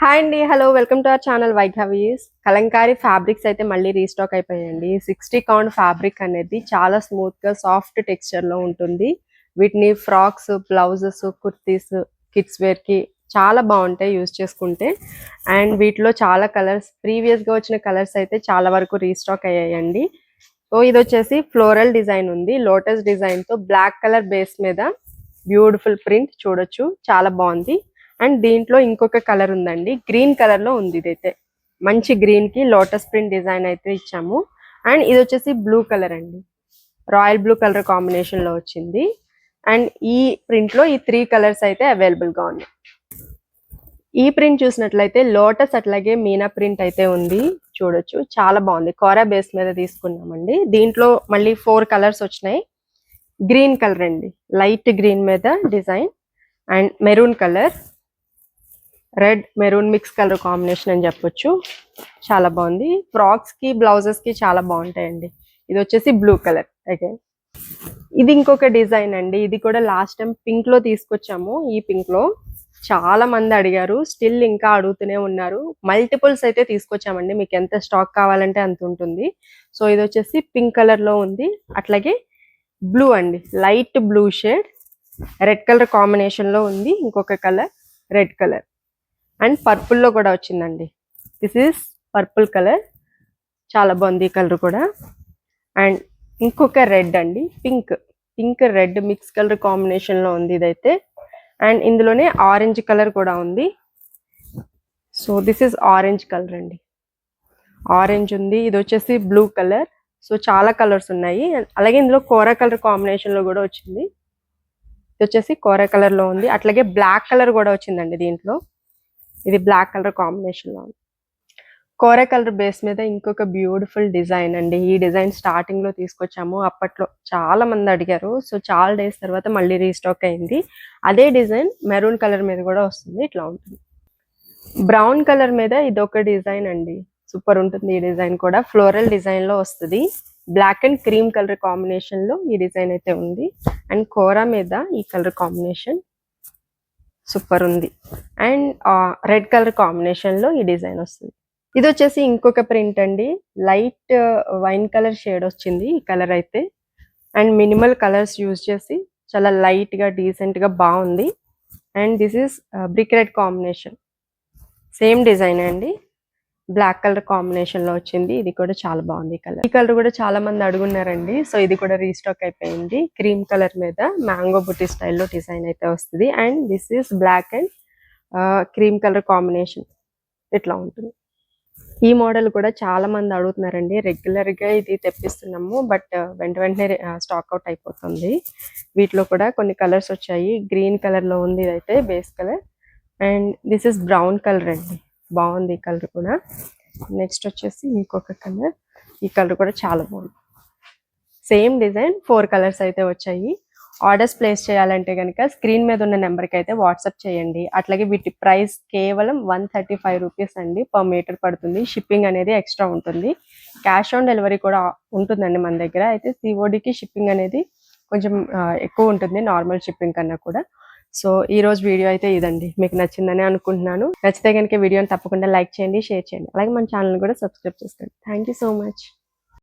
Hi అండి. Hello welcome to our channel వైఘవీస్. Kalamkari fabrics అయితే మళ్ళీ రీస్టాక్ అయిపోయాయండి. 60 కౌంట్ ఫ్యాబ్రిక్ అనేది చాలా స్మూత్ గా సాఫ్ట్ టెక్స్చర్ లో ఉంటుంది. వీటిని frocks, blouses, kurtis, kids wear కి చాలా బాగుంటాయి యూజ్ చేసుకుంటే. అండ్ వీటిలో చాలా కలర్స్ ప్రీవియస్ గా వచ్చిన కలర్స్ అయితే చాలా వరకు రీస్టాక్ అయ్యాయండి. సో ఇది వచ్చేసి ఫ్లోరల్ డిజైన్ ఉంది. లోటస్ డిజైన్ తో బ్లాక్ కలర్ బేస్ మీద బ్యూటిఫుల్ ప్రింట్ చూడొచ్చు, చాలా బాగుంది. అండ్ దీంట్లో ఇంకొక కలర్ ఉందండి, గ్రీన్ కలర్ లో ఉంది. ఇదైతే మంచి గ్రీన్ కి లోటస్ ప్రింట్ డిజైన్ అయితే ఇచ్చాము. అండ్ ఇది వచ్చేసి బ్లూ కలర్ అండి, రాయల్ బ్లూ కలర్ కాంబినేషన్ లో వచ్చింది. అండ్ ఈ ప్రింట్ లో ఈ 3 కలర్స్ అయితే అవైలబుల్ గా ఉన్నాయి. ఈ ప్రింట్ చూసినట్లయితే లోటస్ అట్లాగే మీనా ప్రింట్ అయితే ఉంది, చూడొచ్చు, చాలా బాగుంది. కోరా బేస్ మీద తీసుకున్నామండి. దీంట్లో మళ్ళీ 4 కలర్స్ వచ్చినాయి. గ్రీన్ కలర్ అండి, లైట్ గ్రీన్ మీద design, and maroon colour, red maroon mix colour combination అని చెప్పొచ్చు, చాలా బాగుంది. ఫ్రాక్స్ కి బ్లౌజెస్ కి చాలా బాగుంటాయండి. ఇది వచ్చేసి బ్లూ కలర్. అగైన్ ఇది ఇంకొక డిజైన్ అండి. ఇది కూడా లాస్ట్ టైం పింక్ లో తీసుకొచ్చాము. ఈ పింక్ లో చాలా మంది అడిగారు, స్టిల్ ఇంకా అడుగుతూనే ఉన్నారు. మల్టిపుల్స్ అయితే తీసుకొచ్చామండి, మీకు ఎంత స్టాక్ కావాలంటే అంత ఉంటుంది. సో ఇది వచ్చేసి పింక్ కలర్ లో ఉంది. అట్లాగే బ్లూ అండి, light blue shade, red colour combination లో ఉంది. ఇంకొక colour red colour, and purple లో కూడా వచ్చిందండి. దిస్ ఈస్ పర్పుల్ కలర్, చాలా బాగుంది ఈ కలర్ కూడా. అండ్ ఇంకొక రెడ్ అండి, pink, pink red mix colour combination లో ఉంది ఇదైతే. అండ్ ఇందులోనే ఆరెంజ్ కలర్ కూడా ఉంది. So this is orange colour అండి, ఆరెంజ్ ఉంది. ఇది వచ్చేసి బ్లూ కలర్. సో చాలా కలర్స్ ఉన్నాయి. అలాగే ఇందులో కోరా కలర్ కాంబినేషన్ లో కూడా వచ్చింది. ఇది వచ్చేసి కోరా కలర్ లో ఉంది. అట్లాగే బ్లాక్ కలర్ కూడా వచ్చిందండి దీంట్లో. ఇది బ్లాక్ కలర్ కాంబినేషన్ లో ఉంది. కోరా కలర్ బేస్ మీద ఇంకొక బ్యూటిఫుల్ డిజైన్ అండి. ఈ డిజైన్ స్టార్టింగ్ లో తీసుకొచ్చాము, అప్పట్లో చాలా మంది అడిగారు. సో చాలా డేస్ తర్వాత మళ్ళీ రీస్టాక్ అయింది. అదే డిజైన్ మెరూన్ కలర్ మీద కూడా వస్తుంది, ఇట్లా ఉంటుంది. బ్రౌన్ కలర్ మీద ఇదొక డిజైన్ అండి, సూపర్ ఉంటుంది. ఈ డిజైన్ కూడా ఫ్లోరల్ డిజైన్ లో వస్తుంది. Black and cream colour combination లో ఈ డిజైన్ అయితే ఉంది. అండ్ కోరా మీద ఈ కలర్ కాంబినేషన్ సూపర్ ఉంది. అండ్ రెడ్ కలర్ కాంబినేషన్ లో ఈ డిజైన్ వస్తుంది. ఇది వచ్చేసి ఇంకొక ప్రింట్ అండి, లైట్ వైన్ కలర్ షేడ్ వచ్చింది ఈ కలర్ అయితే. అండ్ మినిమల్ కలర్స్ యూజ్ చేసి చాలా లైట్ గా డీసెంట్ గా బాగుంది. And this is brick red combination, same design అండి, బ్లాక్ కలర్ కాంబినేషన్ లో వచ్చింది. ఇది కూడా చాలా బాగుంది ఈ కలర్. ఈ కలర్ కూడా చాలా మంది అడుగున్నారండి. సో ఇది కూడా రీస్టాక్ అయిపోయింది. క్రీమ్ కలర్ మీద మ్యాంగో బుట్టి స్టైల్లో డిజైన్ అయితే వస్తుంది. And this is black and cream colour combination, ఇట్లా ఉంటుంది. ఈ మోడల్ కూడా చాలా మంది అడుగుతున్నారండి. రెగ్యులర్ గా ఇది తెప్పిస్తున్నాము, బట్ వెంటనే స్టాక్ అవుట్ అయిపోతుంది. వీటిలో కూడా కొన్ని కలర్స్ వచ్చాయి. గ్రీన్ కలర్ లో ఉంది ఇదైతే base colour. And this is brown colour అండి, బాగుంది ఈ కలర్ కూడా. నెక్స్ట్ వచ్చేసి ఇంకొక కలర్, ఈ కలర్ కూడా చాలా బాగుంది. సేమ్ డిజైన్ 4 కలర్స్ అయితే వచ్చాయి. ఆర్డర్స్ ప్లేస్ చేయాలంటే కనుక స్క్రీన్ మీద ఉన్న నెంబర్కి అయితే వాట్సాప్ చేయండి. అట్లాగే వీటి ప్రైస్ కేవలం 135 రూపీస్ అండి, పర్ మీటర్ పడుతుంది. షిప్పింగ్ అనేది ఎక్స్ట్రా ఉంటుంది. క్యాష్ ఆన్ డెలివరీ కూడా ఉంటుందండి మన దగ్గర. అయితే సిఓడికి షిప్పింగ్ అనేది కొంచెం ఎక్కువ ఉంటుంది నార్మల్ షిప్పింగ్ కన్నా కూడా. సో ఈ రోజు వీడియో అయితే ఇదండి, మీకు నచ్చిందని అనుకుంటున్నాను. నచ్చితే కనుక వీడియోని తప్పకుండా లైక్ చేయండి, షేర్ చేయండి. అలాగే మన ఛానల్ కూడా సబ్స్క్రైబ్ చేసుకోండి. Thank you so much.